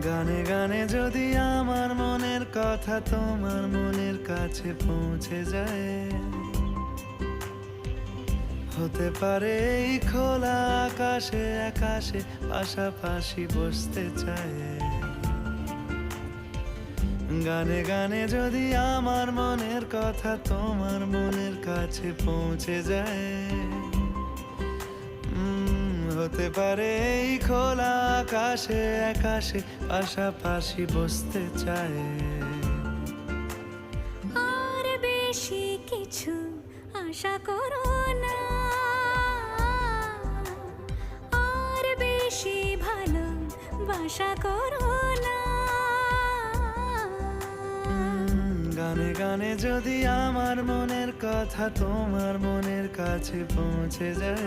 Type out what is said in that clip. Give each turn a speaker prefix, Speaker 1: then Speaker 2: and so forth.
Speaker 1: গানে গানে যদি আমার মনের কথা তোমার মনের কাছে পৌঁছে যায়, হতে পারে এই খোলা আকাশে আকাশে পাশাপাশি বসতে চায়। গানে গানে যদি আমার মনের কথা তোমার মনের কাছে পৌঁছে যায়, হতে পারে এই খোলা আকাশে আকাশে পাশাপাশি বসতে চায়।
Speaker 2: আর বেশি কিছু আশা করো না, আর বেশি ভালোবাসা করো না।
Speaker 1: গানে গানে যদি আমার মনের কথা তোমার মনের কাছে পৌঁছে যায়,